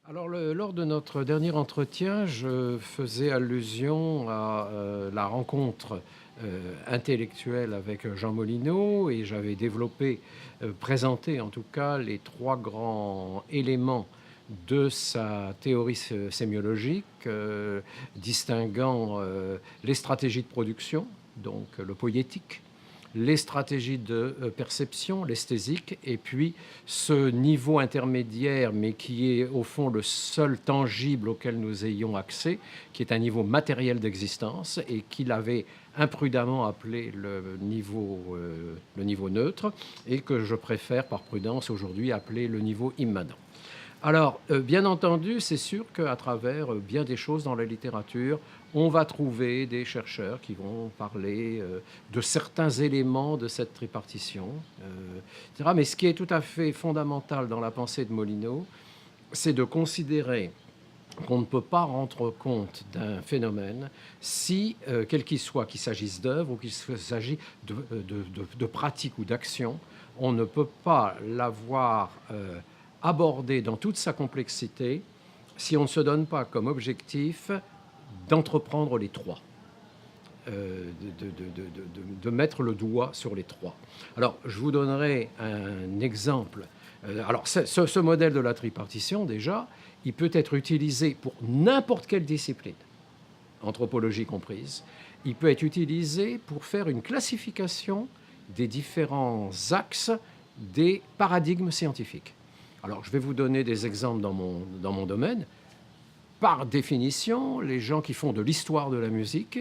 Alors, lors de notre dernier entretien, je faisais allusion à la rencontre intellectuelle avec Jean Molineau et j'avais développé, présenté en tout cas, les trois grands éléments de sa théorie sémiologique, distinguant les stratégies de production, donc le poïétique, les stratégies de perception, l'esthésique, et puis ce niveau intermédiaire, mais qui est au fond le seul tangible auquel nous ayons accès, qui est un niveau matériel d'existence, et qu'il avait imprudemment appelé le niveau neutre, et que je préfère par prudence aujourd'hui appeler le niveau immanent. Alors, bien entendu, c'est sûr qu'à travers bien des choses dans la littérature, on va trouver des chercheurs qui vont parler de certains éléments de cette tripartition, etc. Mais ce qui est tout à fait fondamental dans la pensée de Molineau, c'est de considérer qu'on ne peut pas rendre compte d'un phénomène si, quel qu'il soit, qu'il s'agisse d'œuvre ou qu'il s'agisse de pratique ou d'action, on ne peut pas l'avoir abordé dans toute sa complexité si on ne se donne pas comme objectif d'entreprendre les trois, de mettre le doigt sur les trois. Alors, je vous donnerai un exemple. Alors, ce modèle de la tripartition, déjà, il peut être utilisé pour n'importe quelle discipline, anthropologie comprise. Il peut être utilisé pour faire une classification des différents axes des paradigmes scientifiques. Alors, je vais vous donner des exemples dans mon domaine. Par définition, les gens qui font de l'histoire de la musique,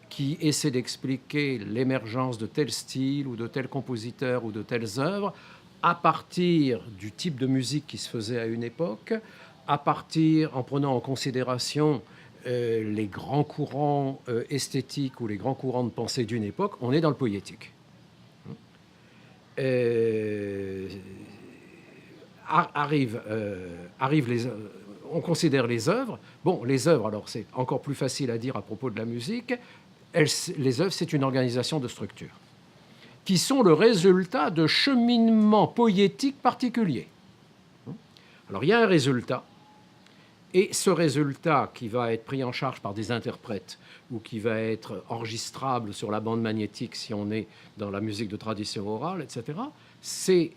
qui essaient d'expliquer l'émergence de tel style ou de tel compositeur ou de telles œuvres, à partir du type de musique qui se faisait à une époque, en prenant en considération les grands courants esthétiques ou les grands courants de pensée d'une époque, on est dans le poïétique. On considère les œuvres. Bon, les œuvres, alors c'est encore plus facile à dire à propos de la musique. Les œuvres, c'est une organisation de structures qui sont le résultat de cheminements poïétiques particuliers. Alors, il y a un résultat, et ce résultat qui va être pris en charge par des interprètes ou qui va être enregistrable sur la bande magnétique si on est dans la musique de tradition orale, etc., ces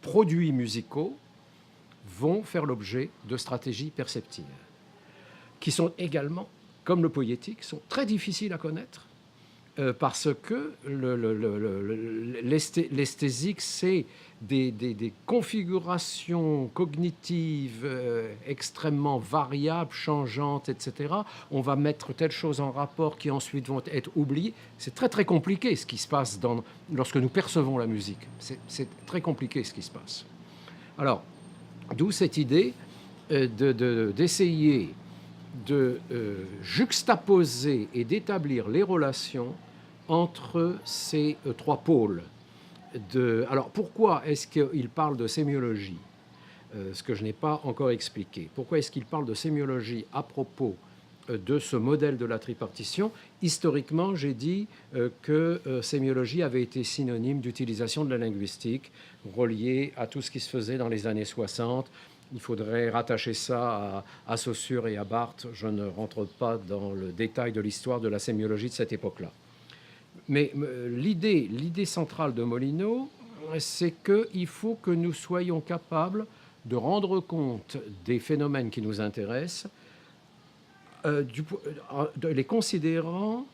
produits musicaux vont faire l'objet de stratégies perceptives, qui sont également, comme le poïétique, sont très difficiles à connaître, parce que l'esthésique, c'est des configurations cognitives extrêmement variables, changeantes, etc. On va mettre telle chose en rapport qui ensuite vont être oubliées. C'est très très compliqué ce qui se passe lorsque nous percevons la musique. C'est très compliqué ce qui se passe. Alors, d'où cette idée d'essayer de juxtaposer et d'établir les relations entre ces trois pôles. Alors, pourquoi est-ce qu'il parle de sémiologie, ce que je n'ai pas encore expliqué? Pourquoi est-ce qu'il parle de sémiologie à propos de ce modèle de la tripartition? Historiquement, j'ai dit que sémiologie avait été synonyme d'utilisation de la linguistique reliée à tout ce qui se faisait dans les années 60. Il faudrait rattacher ça à Saussure et à Barthes. Je ne rentre pas dans le détail de l'histoire de la sémiologie de cette époque-là. Mais l'idée centrale de Molineau, c'est qu'il faut que nous soyons capables de rendre compte des phénomènes qui nous intéressent, de les considérant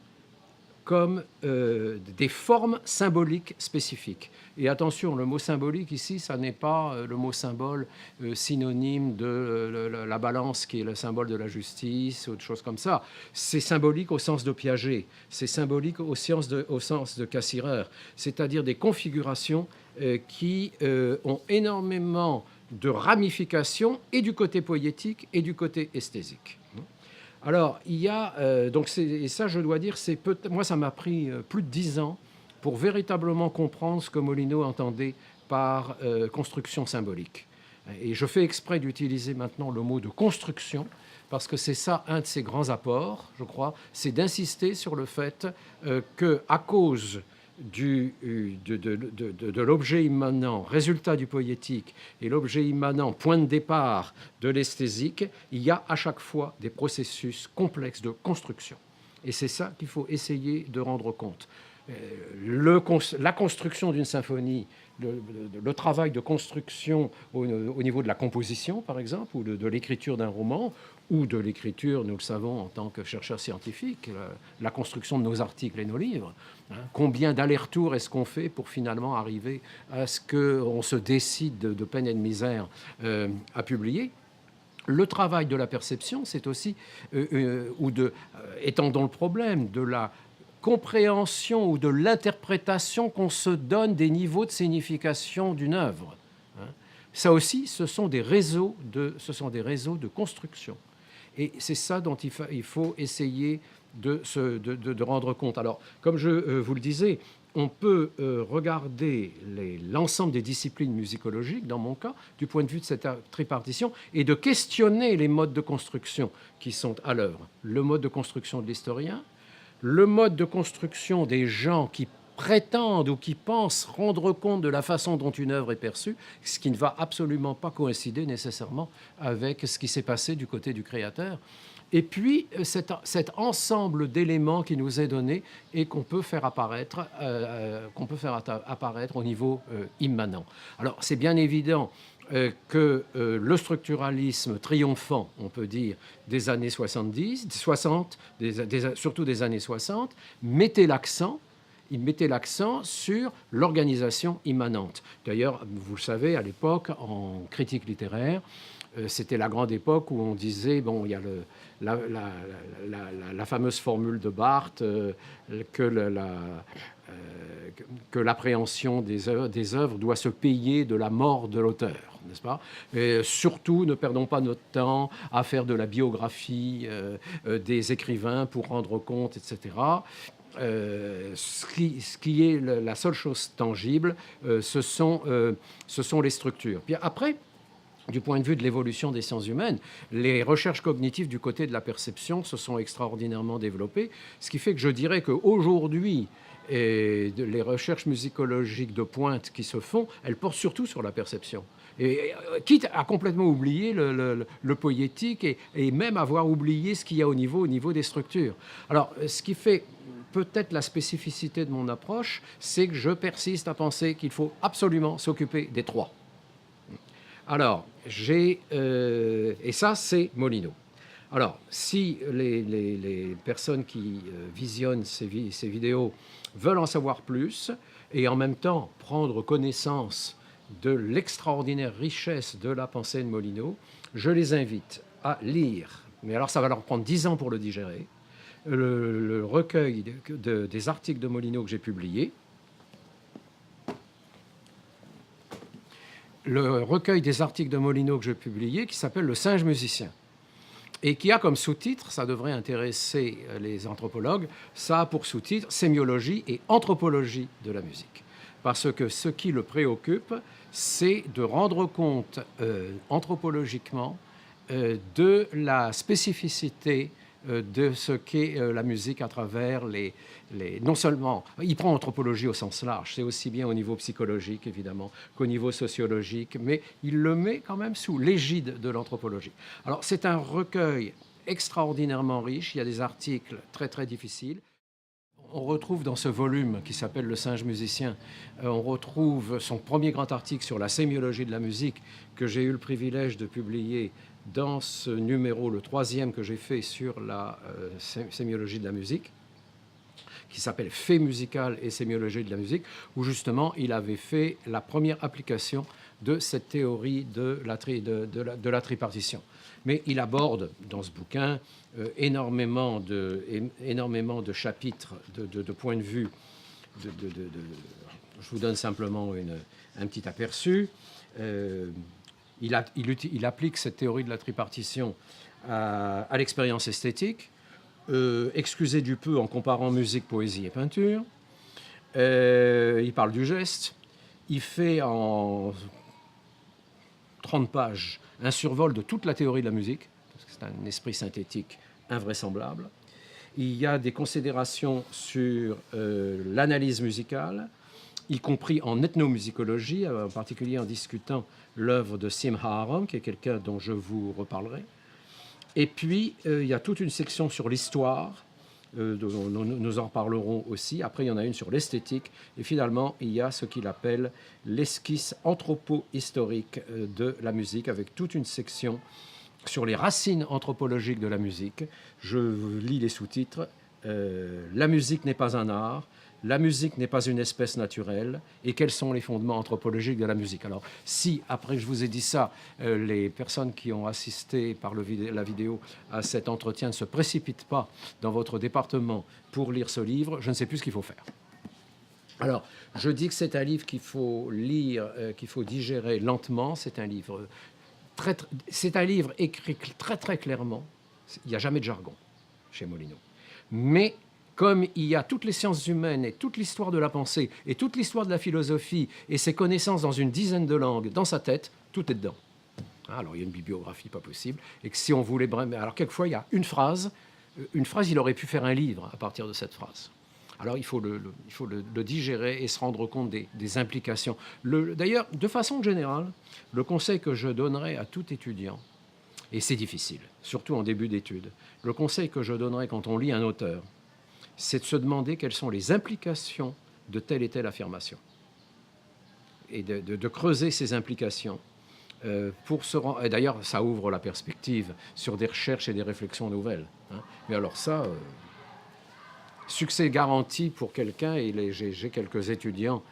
comme des formes symboliques spécifiques. Et attention, le mot symbolique ici, ça n'est pas le mot symbole synonyme de la balance qui est le symbole de la justice ou de choses comme ça. C'est symbolique au sens de Piaget, c'est symbolique au sens de Cassirer, c'est-à-dire des configurations qui ont énormément de ramifications et du côté poétique et du côté esthésique. Alors, il y a, et ça je dois dire, moi ça m'a pris plus de 10 ans pour véritablement comprendre ce que Molineau entendait par construction symbolique. Et je fais exprès d'utiliser maintenant le mot de construction, parce que c'est ça un de ses grands apports, je crois, c'est d'insister sur le fait qu'à cause de l'objet immanent, résultat du poétique, et l'objet immanent, point de départ de l'esthésique, il y a à chaque fois des processus complexes de construction. Et c'est ça qu'il faut essayer de rendre compte. La construction d'une symphonie, le travail de construction au niveau de la composition, par exemple, ou de l'écriture d'un roman, ou de l'écriture, nous le savons en tant que chercheurs scientifiques, la construction de nos articles et nos livres. Hein. Combien d'allers-retours est-ce qu'on fait pour finalement arriver à ce qu'on se décide de peine et de misère à publier? Le travail de la perception, c'est aussi, étendons le problème, de la compréhension ou de l'interprétation qu'on se donne des niveaux de signification d'une œuvre. Hein. Ça aussi, ce sont des réseaux de construction. Et c'est ça dont il faut essayer de rendre compte. Alors, comme je vous le disais, on peut regarder l'ensemble des disciplines musicologiques, dans mon cas, du point de vue de cette tripartition, et de questionner les modes de construction qui sont à l'œuvre. Le mode de construction de l'historien, le mode de construction des gens qui prétendent ou qui pensent rendre compte de la façon dont une œuvre est perçue, ce qui ne va absolument pas coïncider nécessairement avec ce qui s'est passé du côté du créateur. Et puis, cet ensemble d'éléments qui nous est donné et qu'on peut faire apparaître au niveau immanent. Alors, c'est bien évident que le structuralisme triomphant, on peut dire, des années 70, 60, surtout des années 60, mettait l'accent sur l'organisation immanente. D'ailleurs, vous le savez, à l'époque, en critique littéraire, c'était la grande époque où on disait, bon, il y a la fameuse formule de Barthes, que l'appréhension des œuvres doit se payer de la mort de l'auteur, n'est-ce pas? Et surtout, ne perdons pas notre temps à faire de la biographie des écrivains pour rendre compte, etc. Ce qui est la seule chose tangible, ce sont les structures. Puis après, du point de vue de l'évolution des sciences humaines, les recherches cognitives du côté de la perception se sont extraordinairement développées, ce qui fait que je dirais qu'aujourd'hui, les recherches musicologiques de pointe qui se font, elles portent surtout sur la perception. Et, quitte à complètement oublier le poétique et même avoir oublié ce qu'il y a au niveau des structures. Alors, ce qui fait peut-être la spécificité de mon approche, c'est que je persiste à penser qu'il faut absolument s'occuper des trois. Alors, et ça, c'est Molinos. Alors, si les personnes qui visionnent ces vidéos veulent en savoir plus et en même temps prendre connaissance de l'extraordinaire richesse de la pensée de Molinos, je les invite à lire, mais alors ça va leur prendre 10 ans pour le digérer, le recueil des articles de Molinos que j'ai publiés, le recueil des articles de Molinos que j'ai publié, qui s'appelle Le singe musicien, et qui a comme sous-titre, ça devrait intéresser les anthropologues, ça a pour sous-titre sémiologie et anthropologie de la musique. Parce que ce qui le préoccupe, c'est de rendre compte anthropologiquement de la spécificité de ce qu'est la musique à travers non seulement, il prend anthropologie au sens large, c'est aussi bien au niveau psychologique évidemment qu'au niveau sociologique, mais il le met quand même sous l'égide de l'anthropologie. Alors c'est un recueil extraordinairement riche, il y a des articles très très difficiles. On retrouve dans ce volume qui s'appelle Le singe musicien, on retrouve son premier grand article sur la sémiologie de la musique que j'ai eu le privilège de publier dans ce numéro, le 3e que j'ai fait sur la sémiologie de la musique, qui s'appelle Fait musical et sémiologie de la musique, où justement il avait fait la première application de cette théorie de la tripartition. Mais il aborde dans ce bouquin énormément de chapitres, de points de vue. Je vous donne simplement un petit aperçu. Il applique cette théorie de la tripartition à l'expérience esthétique, excusez du peu en comparant musique, poésie et peinture. Il parle du geste. Il fait en 30 pages un survol de toute la théorie de la musique, parce que c'est un esprit synthétique invraisemblable. Il y a des considérations sur l'analyse musicale, y compris en ethnomusicologie, en particulier en discutant l'œuvre de Sim Haram, qui est quelqu'un dont je vous reparlerai. Et puis, il y a toute une section sur l'histoire, nous en reparlerons aussi. Après, il y en a une sur l'esthétique. Et finalement, il y a ce qu'il appelle l'esquisse anthropo-historique de la musique, avec toute une section sur les racines anthropologiques de la musique. Je lis les sous-titres. La musique n'est pas un art, la musique n'est pas une espèce naturelle, et quels sont les fondements anthropologiques de la musique. Alors, si, après que je vous ai dit ça, les personnes qui ont assisté par la vidéo à cet entretien ne se précipitent pas dans votre département pour lire ce livre, je ne sais plus ce qu'il faut faire. Alors, je dis que c'est un livre qu'il faut lire, qu'il faut digérer lentement. C'est un livre c'est un livre écrit très très clairement. Il n'y a jamais de jargon chez Molinos. Mais comme il y a toutes les sciences humaines et toute l'histoire de la pensée et toute l'histoire de la philosophie et ses connaissances dans une dizaine de langues dans sa tête, tout est dedans. Alors il y a une bibliographie pas possible. Et que si on voulait... Alors quelquefois, il y a une phrase, il aurait pu faire un livre à partir de cette phrase. Alors il faut le digérer et se rendre compte des implications. D'ailleurs, de façon générale, le conseil que je donnerais à tout étudiant, et c'est difficile, surtout en début d'études, le conseil que je donnerais quand on lit un auteur, c'est de se demander quelles sont les implications de telle et telle affirmation. Et de creuser ces implications. Et d'ailleurs, ça ouvre la perspective sur des recherches et des réflexions nouvelles. Hein. Mais alors ça... succès garanti pour quelqu'un, et j'ai quelques étudiants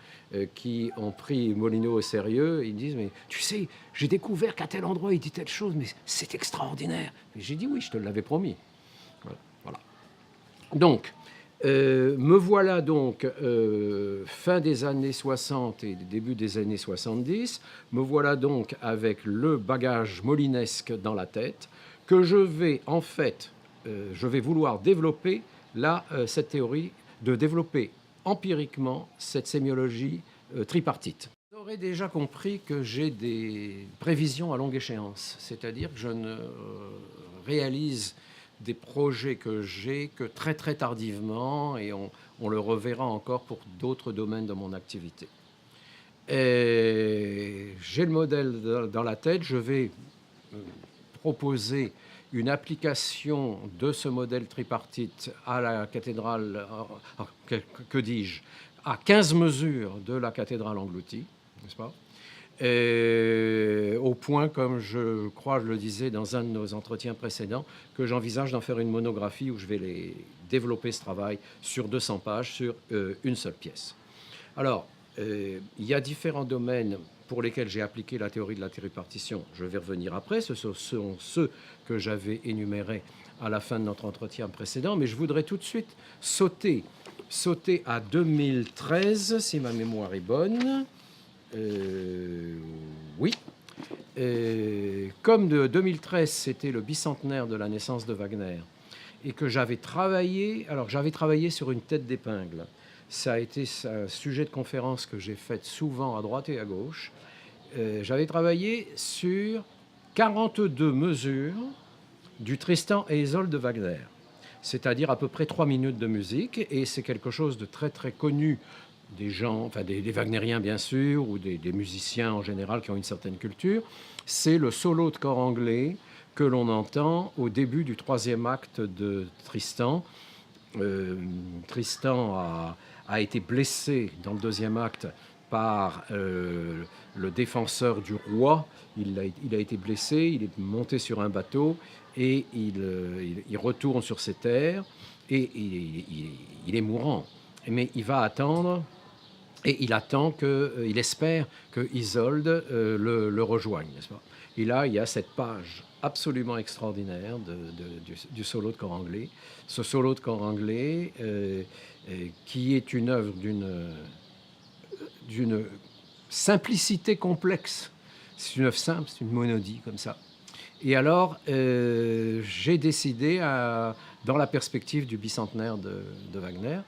qui ont pris Molinos au sérieux. Ils disent, mais tu sais, j'ai découvert qu'à tel endroit il dit telle chose, mais c'est extraordinaire. Et j'ai dit oui, je te l'avais promis. Voilà. Donc, me voilà donc fin des années 60 et début des années 70. Me voilà donc avec le bagage molinesque dans la tête que je vais en fait, je vais vouloir développer cette théorie, de développer empiriquement cette sémiologie tripartite. Vous aurez déjà compris que j'ai des prévisions à longue échéance, c'est-à-dire que je ne réalise des projets que j'ai que très très tardivement, et on le reverra encore pour d'autres domaines de mon activité. J'ai le modèle dans la tête, je vais proposer une application de ce modèle tripartite à la cathédrale, que dis-je, à 15 mesures de la cathédrale engloutie, n'est-ce pas? Au point, comme je crois je le disais dans un de nos entretiens précédents, que j'envisage d'en faire une monographie où je vais développer ce travail sur 200 pages, sur une seule pièce. Alors, il y a différents domaines pour lesquels j'ai appliqué la théorie de la tripartition. Je vais revenir après. Ce sont ceux que j'avais énumérés à la fin de notre entretien précédent. Mais je voudrais tout de suite sauter à 2013, si ma mémoire est bonne. Oui. Comme de 2013, c'était le bicentenaire de la naissance de Wagner, et que j'avais travaillé sur une tête d'épingle. Ça a été un sujet de conférence que j'ai fait souvent à droite et à gauche. J'avais travaillé sur 42 mesures du Tristan et Isolde de Wagner, c'est-à-dire à peu près 3 minutes de musique, et c'est quelque chose de très très connu des gens, enfin des wagnériens bien sûr, ou des musiciens en général qui ont une certaine culture. C'est le solo de cor anglais que l'on entend au début du 3e acte de Tristan. Tristan a été blessé dans le 2e acte par le défenseur du roi. Il a été blessé, il est monté sur un bateau et il retourne sur ses terres, et il est mourant. Mais il va attendre, et il espère que Isolde le rejoigne, n'est-ce pas? Et là, il y a cette page absolument extraordinaire du solo de cor anglais. Ce solo de cor anglais qui est une œuvre d'une simplicité complexe. C'est une œuvre simple, c'est une monodie comme ça. Et alors, j'ai décidé, dans la perspective du bicentenaire de Wagner,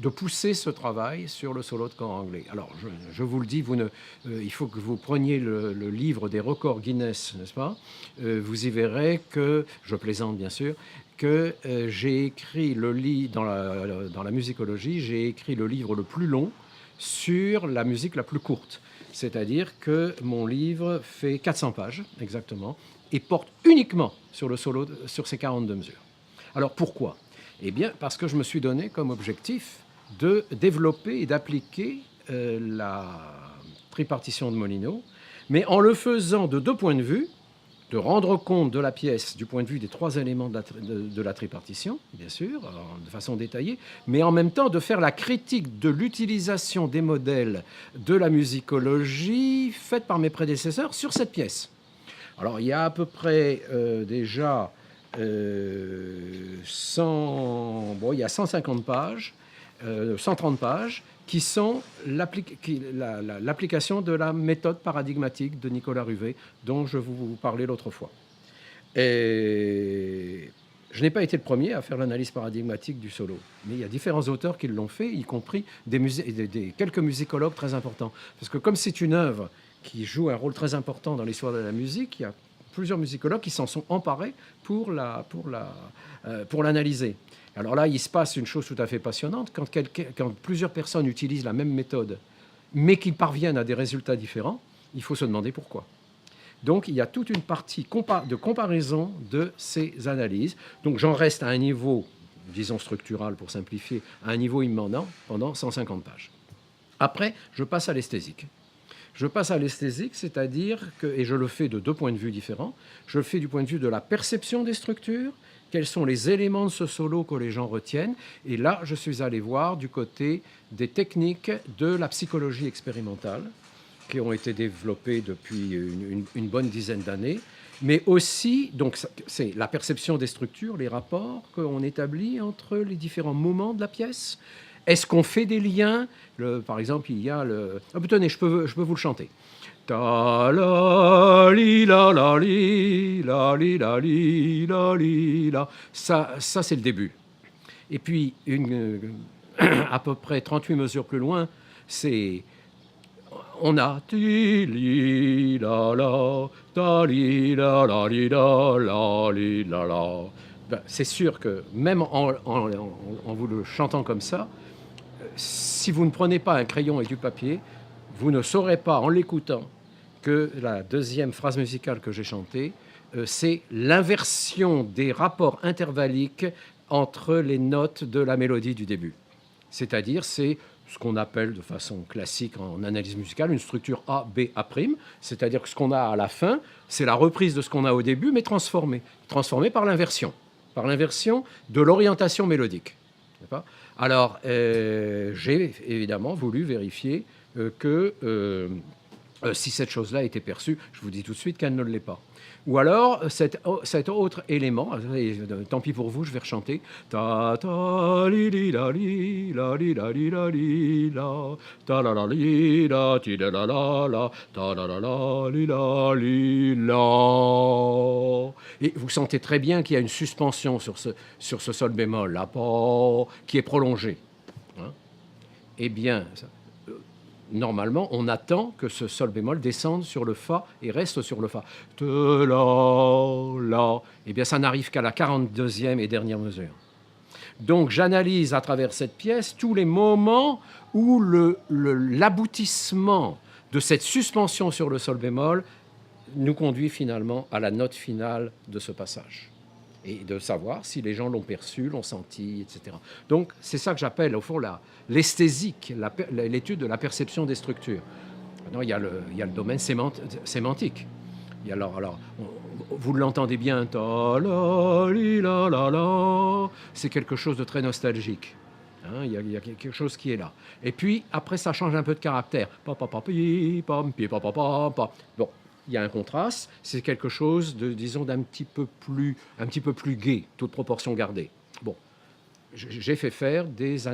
de pousser ce travail sur le solo de corps anglais. Alors, je vous le dis, il faut que vous preniez le livre des records Guinness, n'est-ce pas? Vous y verrez que, je plaisante bien sûr, que j'ai écrit dans la musicologie, j'ai écrit le livre le plus long sur la musique la plus courte. C'est-à-dire que mon livre fait 400 pages, exactement, et porte uniquement sur le solo, sur ces 42 mesures. Alors pourquoi? Eh bien, parce que je me suis donné comme objectif de développer et d'appliquer la tripartition de Molino, mais en le faisant de deux points de vue, de rendre compte de la pièce du point de vue des trois éléments de la tripartition, bien sûr, de façon détaillée, mais en même temps de faire la critique de l'utilisation des modèles de la musicologie faite par mes prédécesseurs sur cette pièce. Alors, il y a à peu près déjà 150 pages, 130 pages, qui sont l'application de la méthode paradigmatique de Nicolas Ruvé, dont je vous parlais l'autre fois. Et je n'ai pas été le premier à faire l'analyse paradigmatique du solo, mais il y a différents auteurs qui l'ont fait, y compris quelques musicologues très importants. Parce que comme c'est une œuvre qui joue un rôle très important dans l'histoire de la musique, il y a plusieurs musicologues qui s'en sont emparés pour l'analyser. Alors là, il se passe une chose tout à fait passionnante. Quand plusieurs personnes utilisent la même méthode, mais qui parviennent à des résultats différents, il faut se demander pourquoi. Donc, il y a toute une partie de comparaison de ces analyses. Donc, j'en reste à un niveau, disons structural pour simplifier, à un niveau immanent pendant 150 pages. Après, je passe à l'esthésique. C'est-à-dire que, et je le fais de deux points de vue différents, je le fais du point de vue de la perception des structures, quels sont les éléments de ce solo que les gens retiennent, et là, je suis allé voir du côté des techniques de la psychologie expérimentale, qui ont été développées depuis une bonne dizaine d'années, mais aussi, donc, c'est la perception des structures, les rapports qu'on établit entre les différents moments de la pièce. Est-ce qu'on fait des liens? Par exemple, il y a le... Ah, tenez, je peux vous le chanter. Ta la li la la li la li la li la li la. Ça c'est le début. Et puis, à peu près 38 mesures plus loin, on a ti li la la ta li la la li la li la la. Ben, c'est sûr que même en vous le chantant comme ça, si vous ne prenez pas un crayon et du papier, vous ne saurez pas, en l'écoutant, que la deuxième phrase musicale que j'ai chantée, c'est l'inversion des rapports intervalliques entre les notes de la mélodie du début. C'est-à-dire, c'est ce qu'on appelle de façon classique en analyse musicale une structure A, B, A'. C'est-à-dire que ce qu'on a à la fin, c'est la reprise de ce qu'on a au début, mais transformée par l'inversion de l'orientation mélodique. Alors, j'ai évidemment voulu vérifier que si cette chose-là était perçue, je vous dis tout de suite qu'elle ne l'est pas. Ou alors, cet autre élément, tant pis pour vous, je vais rechanter. Ta ta li li la li la li la li la li la ta la la li la ti la la la la ta la la la li la li la. Et vous sentez très bien qu'il y a une suspension sur ce sol bémol là, qui est prolongée. Hein? Eh bien, normalement, on attend que ce sol bémol descende sur le fa et reste sur le fa. Te la, la. Eh bien, ça n'arrive qu'à la 42e et dernière mesure. Donc, j'analyse à travers cette pièce tous les moments où l'aboutissement de cette suspension sur le sol bémol nous conduit finalement à la note finale de ce passage. Et de savoir si les gens l'ont perçu, l'ont senti, etc. Donc, c'est ça que j'appelle, au fond, l'esthésique, l'étude de la perception des structures. Maintenant, il y a le domaine sémantique. Vous l'entendez bien, ta la li la la la, c'est quelque chose de très nostalgique. Hein, il y a quelque chose qui est là. Et puis, après, ça change un peu de caractère. Pa, pa, pa, pi, pam, pi, pa, pa, pa, pa. Bon. Il y a un contraste, c'est quelque chose de, disons, d'un petit peu plus gai, toute proportion gardée. Bon, j'ai fait des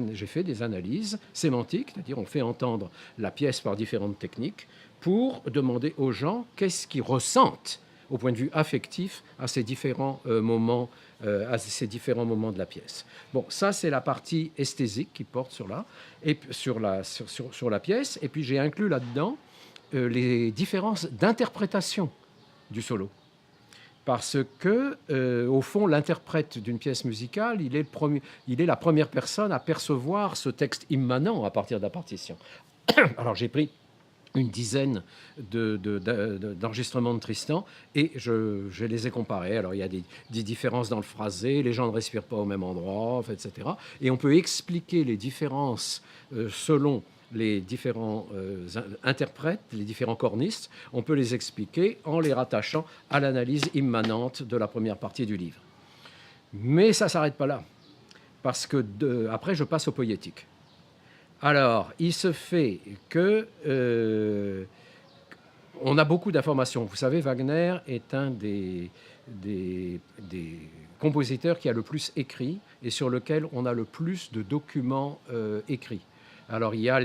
analyses sémantiques, c'est-à-dire on fait entendre la pièce par différentes techniques pour demander aux gens qu'est-ce qu'ils ressentent au point de vue affectif à ces différents moments à ces différents moments de la pièce. Bon, ça, c'est la partie esthésique qui porte sur la pièce. Et puis, j'ai inclus là-dedans les différences d'interprétation du solo. Parce que, au fond, l'interprète d'une pièce musicale, il est la première personne à percevoir ce texte immanent à partir de la partition. Alors, j'ai pris une dizaine d'enregistrements de Tristan et je les ai comparés. Alors, il y a des différences dans le phrasé, les gens ne respirent pas au même endroit, etc. Et on peut expliquer les différences selon les différents interprètes, les différents cornistes. On peut les expliquer en les rattachant à l'analyse immanente de la première partie du livre. Mais ça ne s'arrête pas là, parce que après, je passe au poétique. Alors, il se fait que on a beaucoup d'informations. Vous savez, Wagner est un des compositeurs qui a le plus écrit et sur lequel on a le plus de documents écrits. Alors, il y a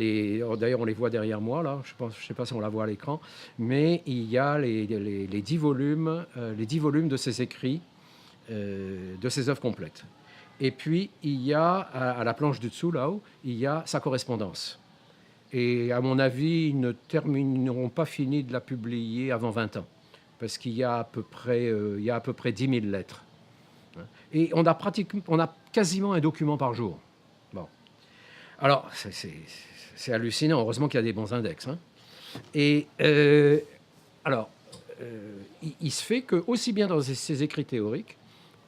d'ailleurs, on les voit derrière moi, là, je ne sais pas si on la voit à l'écran, mais il y a les 10 volumes, de ses écrits, de ses œuvres complètes. Et puis, il y a, à la planche du dessous, là-haut, il y a sa correspondance. Et à mon avis, ils n'auront pas fini de la publier avant 20 ans, parce qu'il y a à peu près 10 000 lettres. Et on a quasiment un document par jour. Bon. Alors, c'est hallucinant. Heureusement qu'il y a des bons index. Hein. Et alors, il se fait que, aussi bien dans ses écrits théoriques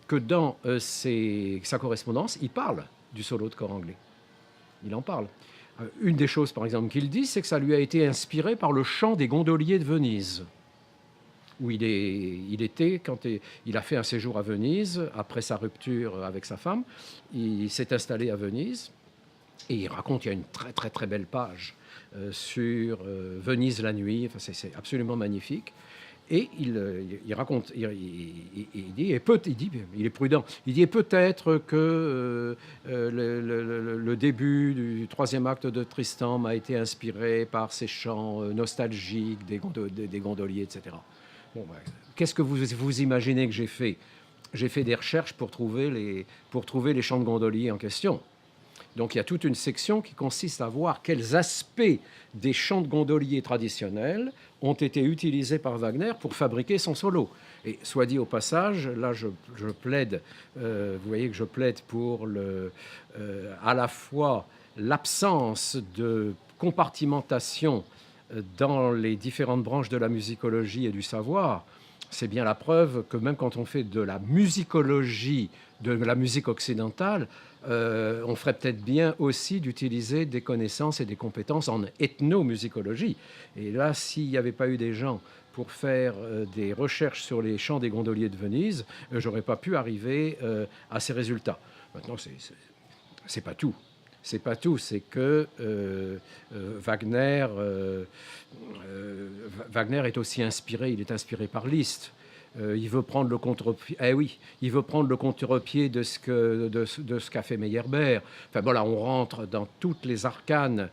que dans sa correspondance, il parle du solo de cor anglais. Il en parle. Une des choses, par exemple, qu'il dit, c'est que ça lui a été inspiré par le chant des gondoliers de Venise, où il était, quand il a fait un séjour à Venise, après sa rupture avec sa femme, il s'est installé à Venise, et il raconte, il y a une très très très belle page sur Venise la nuit, enfin, c'est absolument magnifique. Et il raconte, il dit, il est prudent, il dit peut-être que le début du troisième acte de Tristan m'a été inspiré par ces chants nostalgiques des gondoliers, etc. Bon, qu'est-ce que vous imaginez que j'ai fait? J'ai fait des recherches pour trouver les chants de gondoliers en question. Donc il y a toute une section qui consiste à voir quels aspects des chants de gondoliers traditionnels ont été utilisés par Wagner pour fabriquer son solo. Et soit dit au passage, là je plaide, vous voyez que je plaide pour à la fois l'absence de compartimentation dans les différentes branches de la musicologie et du savoir. C'est bien la preuve que même quand on fait de la musicologie, de la musique occidentale, on ferait peut-être bien aussi d'utiliser des connaissances et des compétences en ethnomusicologie. Et là, s'il n'y avait pas eu des gens pour faire des recherches sur les chants des gondoliers de Venise, j'aurais pas pu arriver à ces résultats. Maintenant, c'est pas tout. C'est pas tout, c'est que Wagner est aussi inspiré, il est inspiré par Liszt. Il veut prendre le contre-pied. Il veut prendre le contre-pied de ce qu'a fait Meyerbeer. Enfin bon, là, on rentre dans toutes les arcanes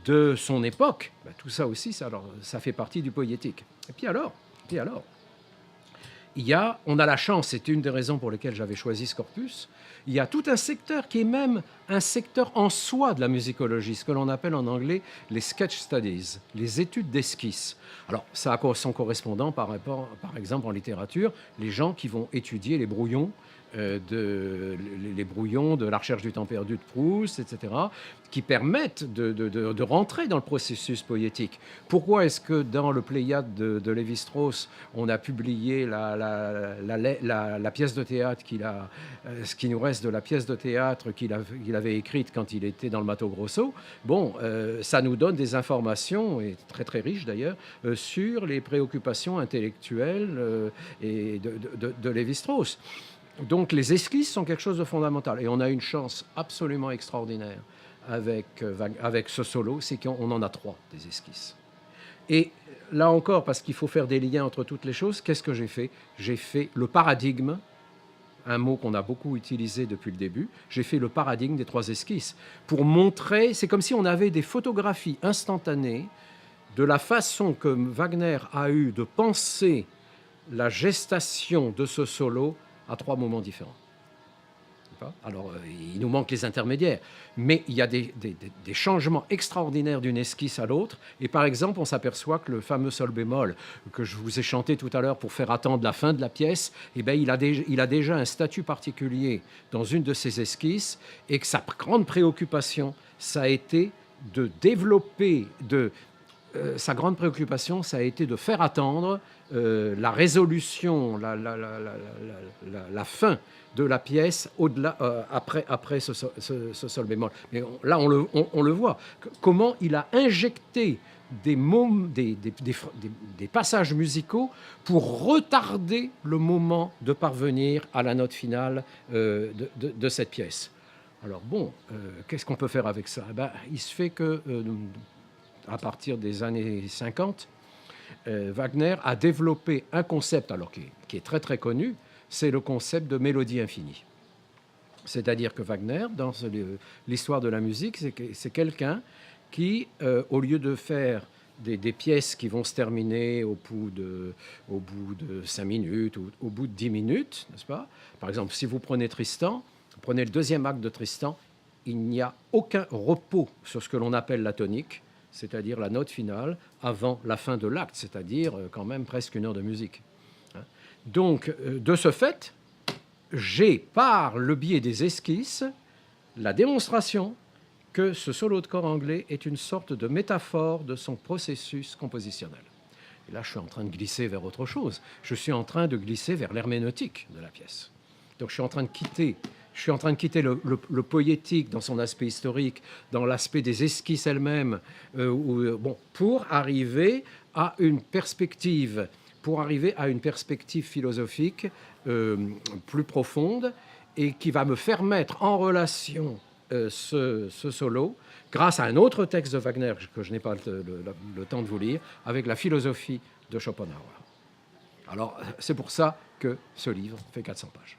de son époque. Ben, tout ça aussi, ça fait partie du poétique. Et puis alors, on a la chance, c'est une des raisons pour lesquelles j'avais choisi ce corpus, il y a tout un secteur qui est même un secteur en soi de la musicologie, ce que l'on appelle en anglais les sketch studies, les études d'esquisse. Alors, ça a son correspondant par exemple en littérature, les gens qui vont étudier les brouillons de la recherche du temps perdu de Proust, etc., qui permettent de rentrer dans le processus poétique. Pourquoi est-ce que dans le Pléiade de Lévi-Strauss, on a publié la pièce de théâtre ce qui nous reste de la pièce de théâtre qu'il avait écrite quand il était dans le Mato Grosso? Bon, ça nous donne des informations, et très très riches d'ailleurs, sur les préoccupations intellectuelles et de Lévi-Strauss. Donc les esquisses sont quelque chose de fondamental. Et on a une chance absolument extraordinaire avec ce solo, c'est qu'on en a 3 des esquisses. Et là encore, parce qu'il faut faire des liens entre toutes les choses, qu'est-ce que j'ai fait? J'ai fait le paradigme, un mot qu'on a beaucoup utilisé depuis le début, j'ai fait le paradigme des 3 esquisses. Pour montrer, c'est comme si on avait des photographies instantanées de la façon que Wagner a eu de penser la gestation de ce solo à 3 moments différents. Alors, il nous manque les intermédiaires, mais il y a des changements extraordinaires d'une esquisse à l'autre. Et par exemple, on s'aperçoit que le fameux sol bémol que je vous ai chanté tout à l'heure pour faire attendre la fin de la pièce, eh bien, il a déjà un statut particulier dans une de ses esquisses, et que sa grande préoccupation, ça a été de développer, sa grande préoccupation, ça a été de faire attendre la résolution, la fin de la pièce au-delà, après ce sol bémol. Mais là, on le voit. Comment il a injecté des passages musicaux pour retarder le moment de parvenir à la note finale de cette pièce. Alors bon, qu'est-ce qu'on peut faire avec ça? Il se fait que, à partir des années 50, Wagner a développé un concept alors qui est très très connu, c'est le concept de mélodie infinie. C'est-à-dire que Wagner, dans l'histoire de la musique, c'est quelqu'un qui, au lieu de faire des pièces qui vont se terminer au bout de 5 minutes ou au bout de 10 minutes, n'est-ce pas? Par exemple, si vous prenez Tristan, vous prenez le deuxième acte de Tristan, il n'y a aucun repos sur ce que l'on appelle la tonique, c'est-à-dire la note finale, avant la fin de l'acte, c'est-à-dire quand même presque 1 heure de musique. Donc, de ce fait, j'ai, par le biais des esquisses, la démonstration que ce solo de corps anglais est une sorte de métaphore de son processus compositionnel. Et là, je suis en train de glisser vers autre chose. Je suis en train de glisser vers l'herméneutique de la pièce. Donc, je suis en train de quitter le poétique dans son aspect historique, dans l'aspect des esquisses elles-mêmes, pour arriver à une perspective philosophique plus profonde et qui va me faire mettre en relation ce solo, grâce à un autre texte de Wagner que je n'ai pas le temps de vous lire, avec la philosophie de Schopenhauer. Alors, c'est pour ça que ce livre fait 400 pages.